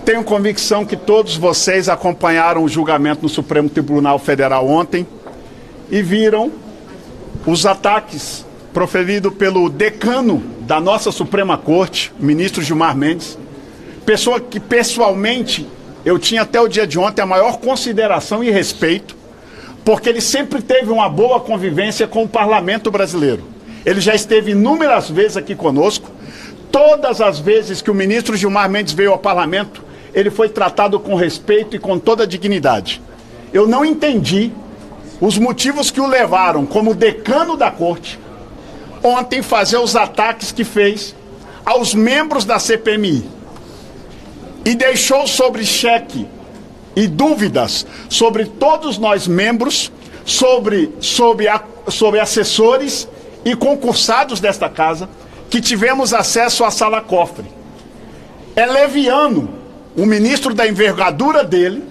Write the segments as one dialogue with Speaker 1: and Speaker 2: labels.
Speaker 1: tenho convicção que todos vocês acompanharam o julgamento no Supremo Tribunal Federal ontem e viram os ataques proferidos pelo decano da nossa Suprema Corte, o ministro Gilmar Mendes, pessoa que pessoalmente eu tinha até o dia de ontem a maior consideração e respeito, porque ele sempre teve uma boa convivência com o parlamento brasileiro. Ele já esteve inúmeras vezes aqui conosco. Todas as vezes que o ministro Gilmar Mendes veio ao parlamento, ele foi tratado com respeito e com toda a dignidade. Eu não entendi os motivos que o levaram, como decano da corte, ontem fazer os ataques que fez aos membros da CPMI. E deixou sobre cheque e dúvidas sobre todos nós membros, sobre assessores e concursados desta casa, que tivemos acesso à sala cofre. É leviano o ministro da envergadura dele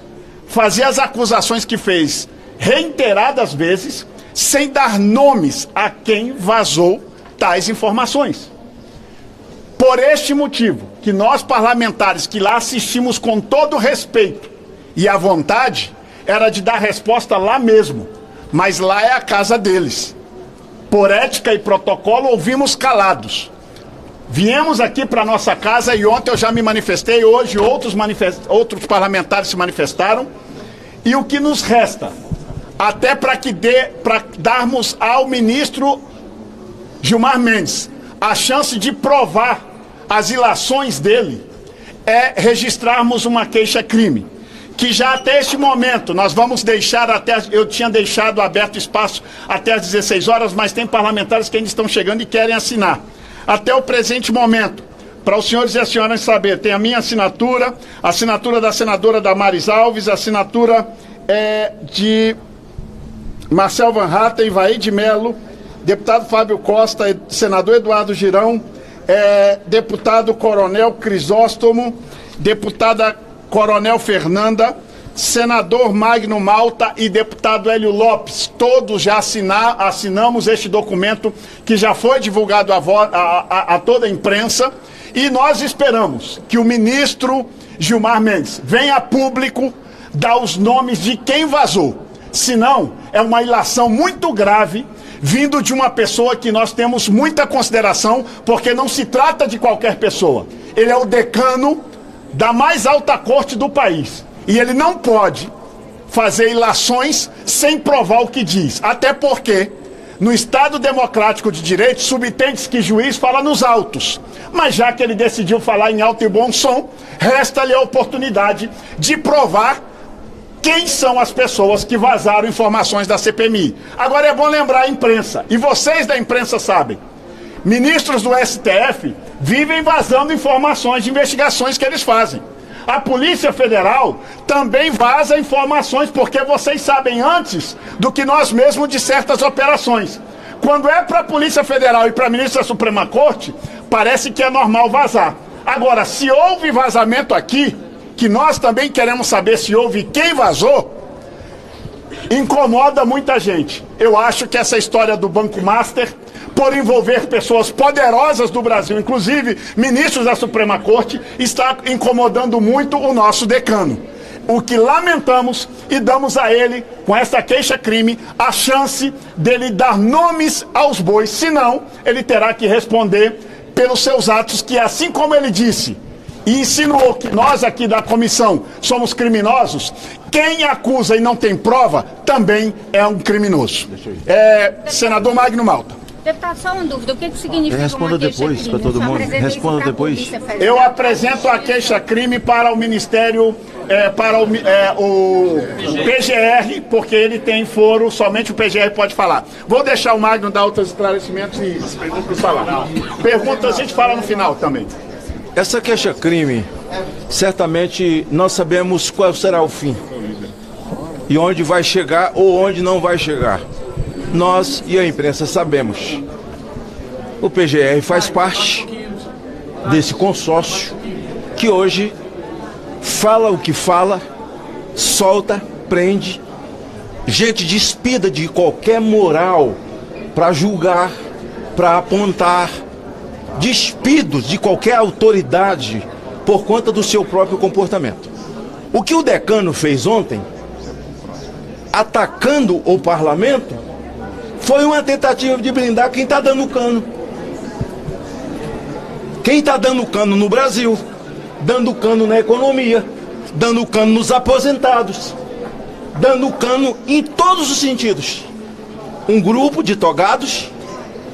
Speaker 1: fazer as acusações que fez reiteradas vezes, sem dar nomes a quem vazou tais informações. Por este motivo, que nós parlamentares que lá assistimos com todo respeito e a vontade, era de dar resposta lá mesmo, mas lá é a casa deles. Por ética e protocolo, ouvimos calados. Viemos aqui para nossa casa e ontem eu já me manifestei, hoje outros parlamentares se manifestaram, e o que nos resta, até para darmos ao ministro Gilmar Mendes a chance de provar as ilações dele, é registrarmos uma queixa-crime, que já até este momento nós vamos deixar eu tinha deixado aberto espaço até às 16 horas, mas tem parlamentares que ainda estão chegando e querem assinar. Até o presente momento, para os senhores e as senhoras saber, tem a minha assinatura, a assinatura da senadora Damares Alves, a assinatura de Marcel Van Hatten, Ivaí de Mello, deputado Fábio Costa, senador Eduardo Girão, deputado Coronel Crisóstomo, deputada Coronel Fernanda, senador Magno Malta e deputado Hélio Lopes. Todos já assinamos este documento que já foi divulgado a toda a imprensa, e nós esperamos que o ministro Gilmar Mendes venha a público dar os nomes de quem vazou. Senão, é uma ilação muito grave vindo de uma pessoa que nós temos muita consideração, porque não se trata de qualquer pessoa. Ele é o decano da mais alta corte do país. E ele não pode fazer ilações sem provar o que diz. Até porque, no Estado Democrático de Direito, subtende-se que juiz fala nos autos. Mas já que ele decidiu falar em alto e bom som, resta-lhe a oportunidade de provar quem são as pessoas que vazaram informações da CPMI. Agora é bom lembrar a imprensa, e vocês da imprensa sabem, ministros do STF vivem vazando informações de investigações que eles fazem. A Polícia Federal também vaza informações, porque vocês sabem antes do que nós mesmos de certas operações. Quando é para a Polícia Federal e para a ministra da Suprema Corte, parece que é normal vazar. Agora, se houve vazamento aqui, que nós também queremos saber se houve quem vazou, incomoda muita gente. Eu acho que essa história do Banco Master, por envolver pessoas poderosas do Brasil, inclusive ministros da Suprema Corte, está incomodando muito o nosso decano. O que lamentamos e damos a ele, com essa queixa-crime, a chance dele dar nomes aos bois, senão ele terá que responder pelos seus atos, que assim como ele disse e insinuou que nós aqui da comissão somos criminosos, quem acusa e não tem prova também é um criminoso. Senador Magno Malta.
Speaker 2: Deputado, só uma dúvida, o que significa
Speaker 3: responda depois para todo mundo. Responda depois.
Speaker 1: Eu apresento a queixa-crime para o Ministério, para o PGR, porque ele tem foro, somente o PGR pode falar. Vou deixar o Magno dar outros esclarecimentos e falar. Perguntas a gente fala no final também.
Speaker 3: Essa queixa-crime, certamente nós sabemos qual será o fim e onde vai chegar ou onde não vai chegar. Nós e a imprensa sabemos. O PGR faz parte desse consórcio que hoje fala o que fala, solta, prende, gente despida de qualquer moral para julgar, para apontar, despidos de qualquer autoridade por conta do seu próprio comportamento. O que o decano fez ontem, atacando o parlamento, foi uma tentativa de blindar quem está dando cano. Quem está dando cano no Brasil, dando cano na economia, dando cano nos aposentados, dando cano em todos os sentidos. Um grupo de togados,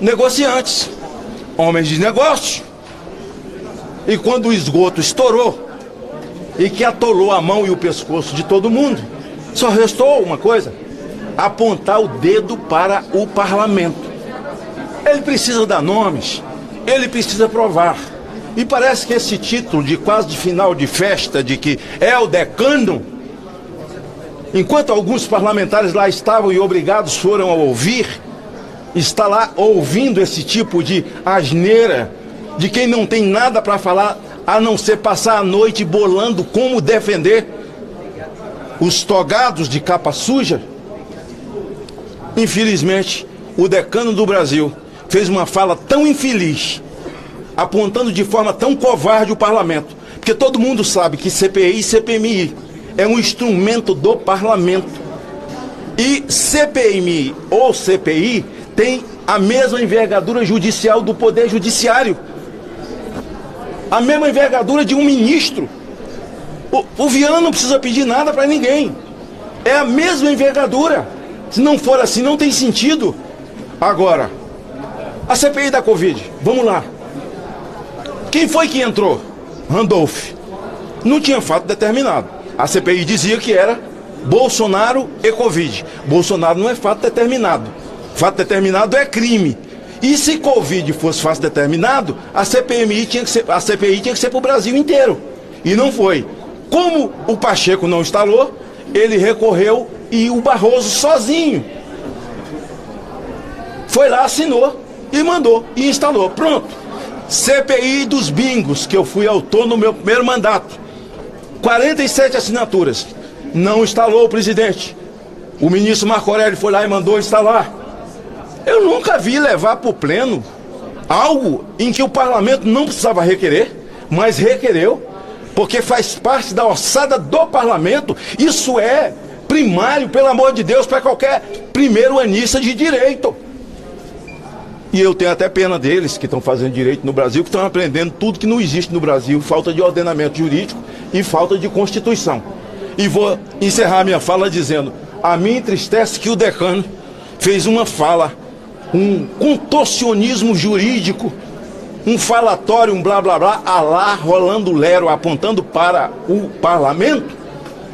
Speaker 3: negociantes, homens de negócio. E quando o esgoto estourou e que atolou a mão e o pescoço de todo mundo, só restou uma coisa: apontar o dedo para o parlamento. Ele precisa dar nomes, ele precisa provar. E parece que esse título de quase de final de festa, de que é o decano, enquanto alguns parlamentares lá estavam e obrigados foram a ouvir, está lá ouvindo esse tipo de asneira de quem não tem nada para falar a não ser passar a noite bolando como defender os togados de capa suja. Infelizmente, o decano do Brasil fez uma fala tão infeliz, apontando de forma tão covarde o parlamento, porque todo mundo sabe que CPI e CPMI é um instrumento do parlamento, e CPMI ou CPI tem a mesma envergadura judicial do Poder Judiciário, a mesma envergadura de um ministro. O Viana não precisa pedir nada para ninguém, é a mesma envergadura. Se não for assim, não tem sentido. Agora, a CPI da Covid, vamos lá. Quem foi que entrou? Randolph. Não tinha fato determinado. A CPI dizia que era Bolsonaro e Covid. Bolsonaro não é fato determinado. Fato determinado é crime. E se Covid fosse fato determinado, a CPI tinha que ser para o Brasil inteiro. E não foi. Como o Pacheco não instalou, ele recorreu e o Barroso sozinho foi lá, assinou e mandou e instalou. Pronto. CPI dos bingos, que eu fui autor no meu primeiro mandato. 47 assinaturas. Não instalou o presidente. O ministro Marco Aurélio foi lá e mandou instalar. Eu nunca vi levar para o pleno algo em que o parlamento não precisava requerer, mas requereu, porque faz parte da ossada do parlamento. Isso é primário, pelo amor de Deus, para qualquer primeiro-anista de direito. E eu tenho até pena deles que estão fazendo direito no Brasil, que estão aprendendo tudo que não existe no Brasil, falta de ordenamento jurídico e falta de Constituição. E vou encerrar minha fala dizendo: a mim entristece que o decano fez uma fala, um contorcionismo jurídico, um falatório, um blá blá blá, alá, rolando lero, apontando para o parlamento,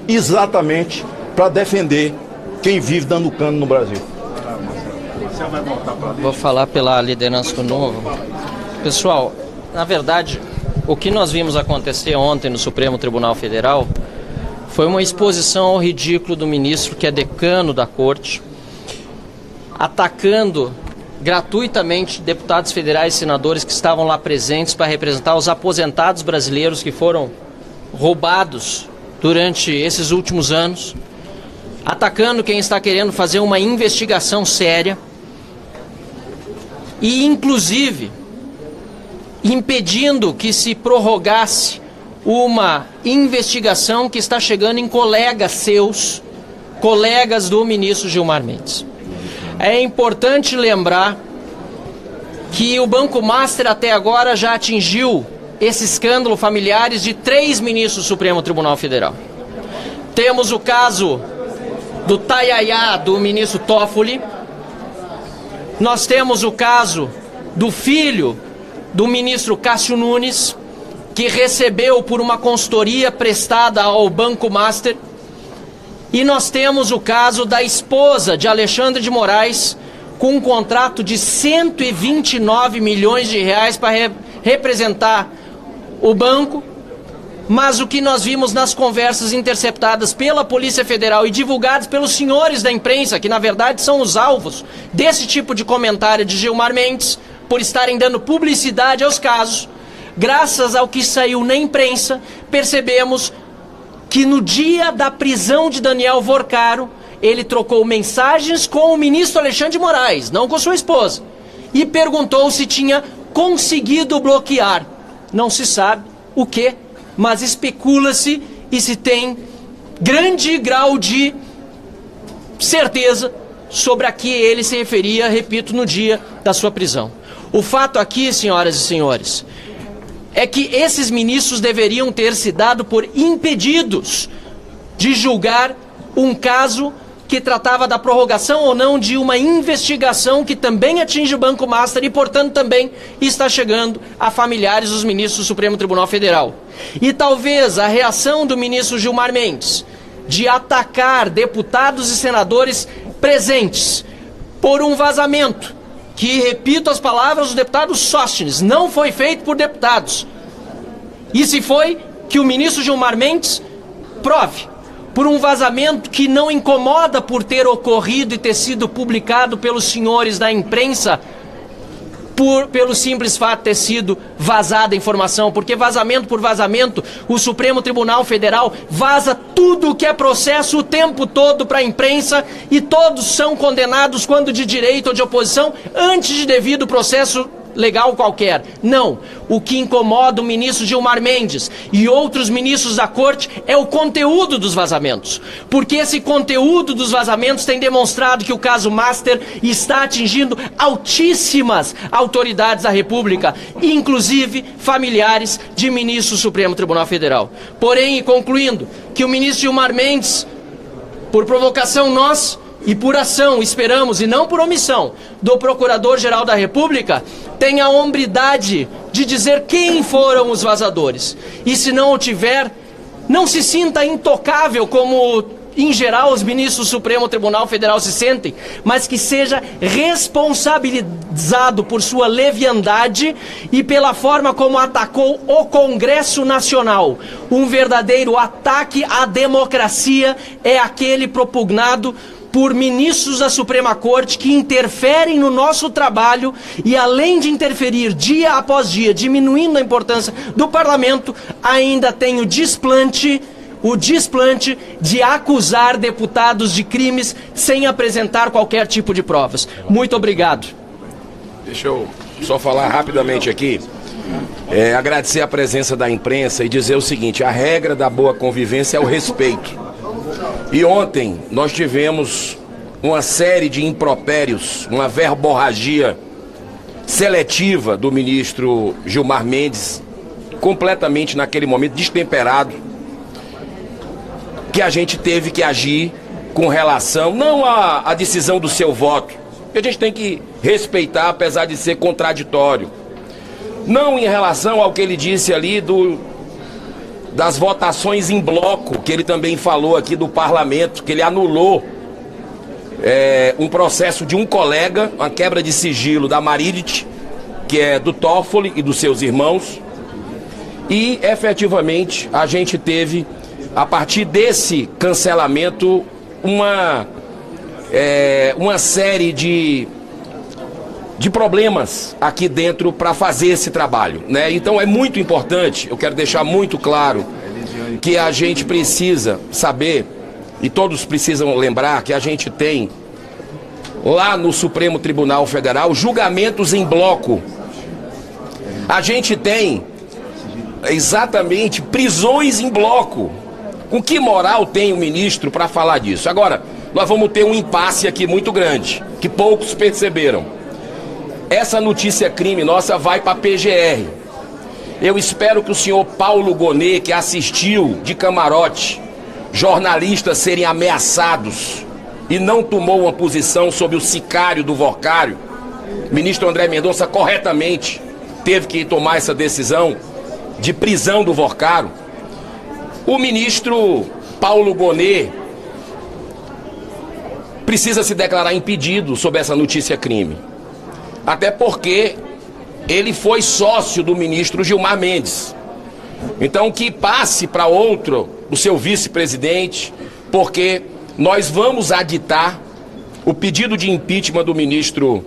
Speaker 3: exatamente para defender quem vive dando cano no Brasil.
Speaker 4: Vou falar pela liderança do Novo. Pessoal, na verdade, o que nós vimos acontecer ontem no Supremo Tribunal Federal foi uma exposição ao ridículo do ministro, que é decano da corte, atacando gratuitamente deputados federais e senadores que estavam lá presentes para representar os aposentados brasileiros que foram roubados durante esses últimos anos, atacando quem está querendo fazer uma investigação séria e, inclusive, impedindo que se prorrogasse uma investigação que está chegando em colegas seus, colegas do ministro Gilmar Mendes. É importante lembrar que o Banco Master até agora já atingiu esse escândalo familiares de 3 ministros do Supremo Tribunal Federal. Temos o caso do Tayayá, do ministro Toffoli. Nós temos o caso do filho do ministro Cássio Nunes, que recebeu por uma consultoria prestada ao Banco Master. E nós temos o caso da esposa de Alexandre de Moraes, com um contrato de 129 milhões de reais para representar o banco. Mas o que nós vimos nas conversas interceptadas pela Polícia Federal e divulgadas pelos senhores da imprensa, que na verdade são os alvos desse tipo de comentário de Gilmar Mendes, por estarem dando publicidade aos casos, graças ao que saiu na imprensa, percebemos que no dia da prisão de Daniel Vorcaro, ele trocou mensagens com o ministro Alexandre de Moraes, não com sua esposa, e perguntou se tinha conseguido bloquear, não se sabe o que, mas especula-se e se tem grande grau de certeza sobre a que ele se referia, repito, no dia da sua prisão. O fato aqui, senhoras e senhores, é que esses ministros deveriam ter se dado por impedidos de julgar um caso que tratava da prorrogação ou não de uma investigação que também atinge o Banco Master e, portanto, também está chegando a familiares dos ministros do Supremo Tribunal Federal. E talvez a reação do ministro Gilmar Mendes de atacar deputados e senadores presentes por um vazamento que, repito as palavras do deputado Sóstenes, não foi feito por deputados. E se foi, que o ministro Gilmar Mendes prove. Por um vazamento que não incomoda por ter ocorrido e ter sido publicado pelos senhores da imprensa, pelo simples fato de ter sido vazada a informação, porque vazamento por vazamento, o Supremo Tribunal Federal vaza tudo o que é processo o tempo todo para a imprensa e todos são condenados quando de direita ou de oposição antes de devido processo legal qualquer. Não. O que incomoda o ministro Gilmar Mendes e outros ministros da corte é o conteúdo dos vazamentos. Porque esse conteúdo dos vazamentos tem demonstrado que o caso Master está atingindo altíssimas autoridades da República, inclusive familiares de ministros do Supremo Tribunal Federal. Porém, e concluindo, que o ministro Gilmar Mendes, por provocação nossa, e por ação, esperamos, e não por omissão, do Procurador-Geral da República, tem a hombridade de dizer quem foram os vazadores. E se não o tiver, não se sinta intocável como, em geral, os ministros do Supremo Tribunal Federal se sentem, mas que seja responsabilizado por sua leviandade e pela forma como atacou o Congresso Nacional. Um verdadeiro ataque à democracia é aquele propugnado por ministros da Suprema Corte que interferem no nosso trabalho e, além de interferir dia após dia, diminuindo a importância do parlamento, ainda tem o desplante de acusar deputados de crimes sem apresentar qualquer tipo de provas. Muito obrigado.
Speaker 5: Deixa eu só falar rapidamente aqui, agradecer a presença da imprensa e dizer o seguinte: a regra da boa convivência é o respeito. E ontem nós tivemos uma série de impropérios, uma verborragia seletiva do ministro Gilmar Mendes, completamente naquele momento destemperado, que a gente teve que agir com relação, não à decisão do seu voto, que a gente tem que respeitar apesar de ser contraditório, não em relação ao que ele disse ali das votações em bloco, que ele também falou aqui do parlamento, que ele anulou um processo de um colega, uma quebra de sigilo da Marilit, que é do Toffoli e dos seus irmãos, e efetivamente a gente teve, a partir desse cancelamento, uma série de problemas aqui dentro para fazer esse trabalho, né? Então é muito importante, eu quero deixar muito claro que a gente precisa saber, e todos precisam lembrar, que a gente tem lá no Supremo Tribunal Federal julgamentos em bloco. A gente tem exatamente prisões em bloco. Com que moral tem o ministro para falar disso? Agora, nós vamos ter um impasse aqui muito grande, que poucos perceberam. Essa notícia crime nossa vai para a PGR. Eu espero que o senhor Paulo Gonet, que assistiu de camarote jornalistas serem ameaçados e não tomou uma posição sobre o sicário do Vocário, o ministro André Mendonça corretamente teve que tomar essa decisão de prisão do Vocário. O ministro Paulo Gonet precisa se declarar impedido sobre essa notícia crime. Até porque ele foi sócio do ministro Gilmar Mendes. Então que passe para outro, o seu vice-presidente, porque nós vamos aditar o pedido de impeachment do ministro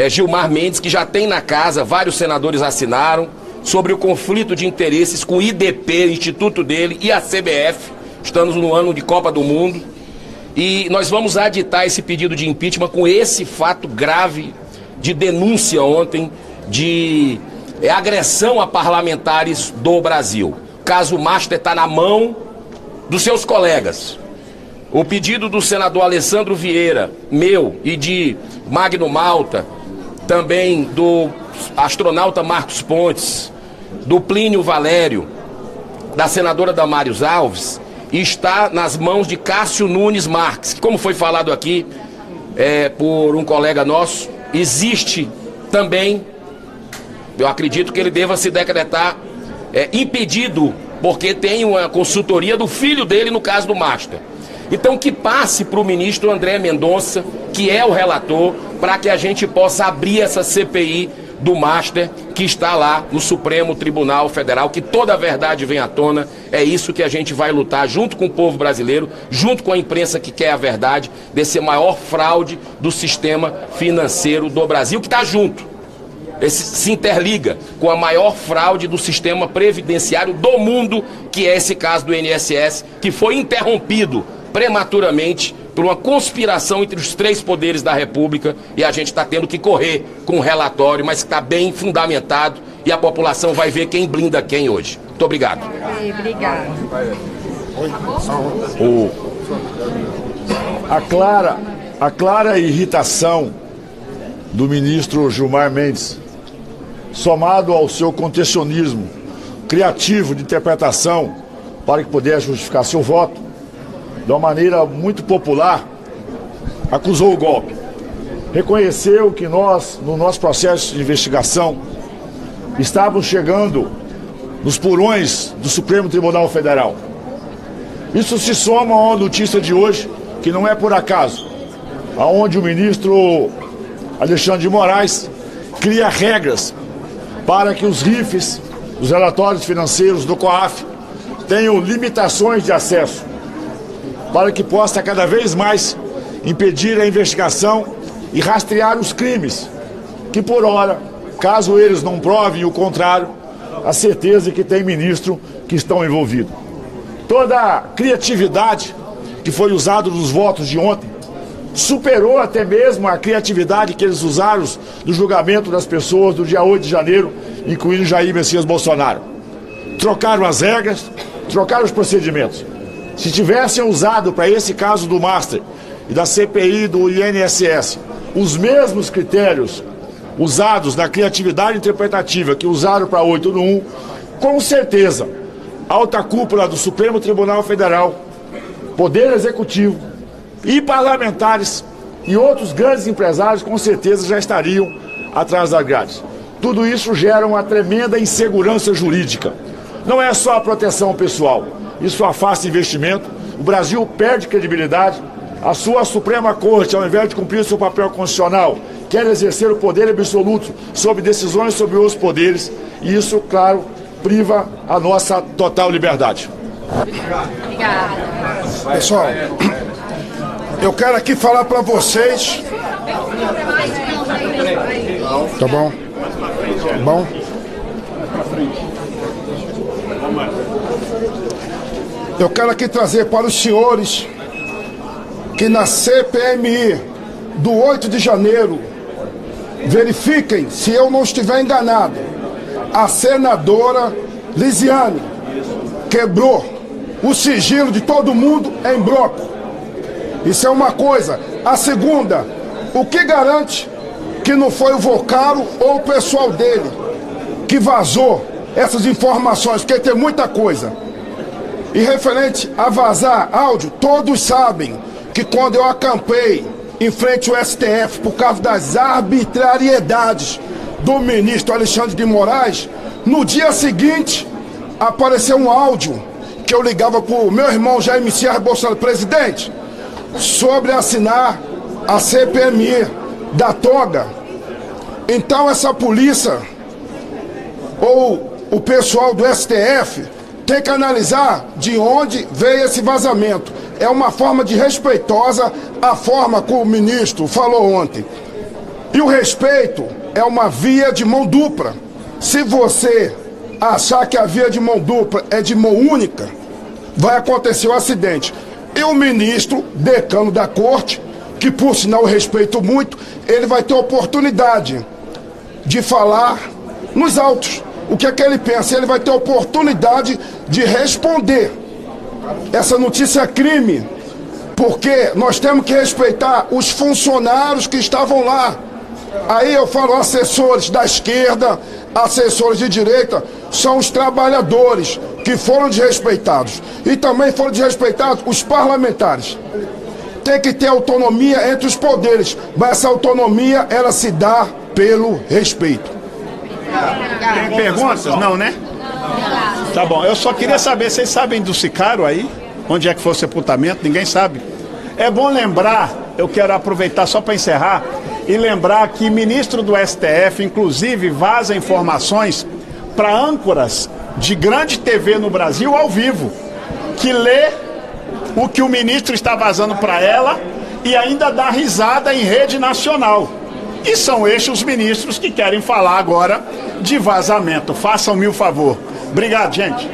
Speaker 5: Gilmar Mendes, que já tem na casa, vários senadores assinaram, sobre o conflito de interesses com o IDP, instituto dele, e a CBF. Estamos no ano de Copa do Mundo. E nós vamos aditar esse pedido de impeachment com esse fato grave de denúncia ontem de agressão a parlamentares do Brasil. caso Master está na mão dos seus colegas. O pedido do senador Alessandro Vieira, meu e de Magno Malta, também do astronauta Marcos Pontes, do Plínio Valério, da senadora Damares Alves, está nas mãos de Cássio Nunes Marques, que, como foi falado aqui por um colega nosso, existe também, eu acredito que ele deva se decretar impedido, porque tem uma consultoria do filho dele no caso do Master. Então que passe para o ministro André Mendonça, que é o relator, para que a gente possa abrir essa CPI do Master, que está lá no Supremo Tribunal Federal, que toda a verdade vem à tona. É isso que a gente vai lutar junto com o povo brasileiro, junto com a imprensa que quer a verdade, desse maior fraude do sistema financeiro do Brasil, que está junto. Esse se interliga com a maior fraude do sistema previdenciário do mundo, que é esse caso do INSS, que foi interrompido prematuramente por uma conspiração entre os três poderes da República, e a gente está tendo que correr com um relatório, mas que está bem fundamentado, e a população vai ver quem blinda quem hoje. Muito obrigado.
Speaker 2: Obrigado.
Speaker 6: A clara irritação do ministro Gilmar Mendes, somado ao seu contencionismo criativo de interpretação para que pudesse justificar seu voto, de uma maneira muito popular, acusou o golpe. Reconheceu que nós, no nosso processo de investigação, estávamos chegando nos porões do Supremo Tribunal Federal. Isso se soma à notícia de hoje, que não é por acaso, aonde o ministro Alexandre de Moraes cria regras para que os RIFs, os relatórios financeiros do COAF, tenham limitações de acesso, para que possa cada vez mais impedir a investigação e rastrear os crimes, que por hora, caso eles não provem o contrário, a certeza que tem ministro que estão envolvidos. Toda a criatividade que foi usada nos votos de ontem superou até mesmo a criatividade que eles usaram no julgamento das pessoas do dia 8 de janeiro, incluindo Jair Messias Bolsonaro. Trocaram as regras, trocaram os procedimentos. Se tivessem usado para esse caso do Master e da CPI do INSS os mesmos critérios usados na criatividade interpretativa que usaram para 8 no 1, com certeza, a alta cúpula do Supremo Tribunal Federal, Poder Executivo e parlamentares e outros grandes empresários com certeza já estariam atrás das grades. Tudo isso gera uma tremenda insegurança jurídica. Não é só a proteção pessoal. Isso afasta investimento, o Brasil perde credibilidade, a sua Suprema Corte, ao invés de cumprir seu papel constitucional, quer exercer o poder absoluto sobre decisões sobre os poderes, e isso, claro, priva a nossa total liberdade.
Speaker 2: Obrigada.
Speaker 7: Pessoal, eu quero aqui falar para vocês... Tá bom? Tá bom? Eu quero aqui trazer para os senhores que na CPMI do 8 de janeiro, verifiquem se eu não estiver enganado, a senadora Lisiane quebrou o sigilo de todo mundo em bloco. Isso é uma coisa. A segunda, o que garante que não foi o Vocaro ou o pessoal dele que vazou essas informações? Porque tem muita coisa. E referente a vazar áudio, todos sabem que quando eu acampei em frente ao STF por causa das arbitrariedades do ministro Alexandre de Moraes, no dia seguinte apareceu um áudio que eu ligava para o meu irmão Jair Messias Bolsonaro, presidente, sobre assinar a CPMI da toga. Então essa polícia ou o pessoal do STF tem que analisar de onde veio esse vazamento. É uma forma de respeitosa a forma como o ministro falou ontem. E o respeito é uma via de mão dupla. Se você achar que a via de mão dupla é de mão única, vai acontecer um acidente. E o ministro, decano da corte, que por sinal eu respeito muito, ele vai ter oportunidade de falar nos autos o que é que ele pensa. Ele vai ter oportunidade de responder. Essa notícia é crime, porque nós temos que respeitar os funcionários que estavam lá. Aí eu falo assessores da esquerda, assessores de direita, são os trabalhadores que foram desrespeitados. E também foram desrespeitados os parlamentares. Tem que ter autonomia entre os poderes, mas essa autonomia, ela se dá pelo respeito.
Speaker 1: Tem perguntas? Não, né? Tá bom, eu só queria saber, vocês sabem do Sicário aí? Onde é que foi o sepultamento? Ninguém sabe. É bom lembrar, eu quero aproveitar só para encerrar, e lembrar que ministro do STF, inclusive, vaza informações para âncoras de grande TV no Brasil ao vivo, que lê o que o ministro está vazando para ela e ainda dá risada em rede nacional. E são estes os ministros que querem falar agora de vazamento. Façam-me o favor. Obrigado, gente.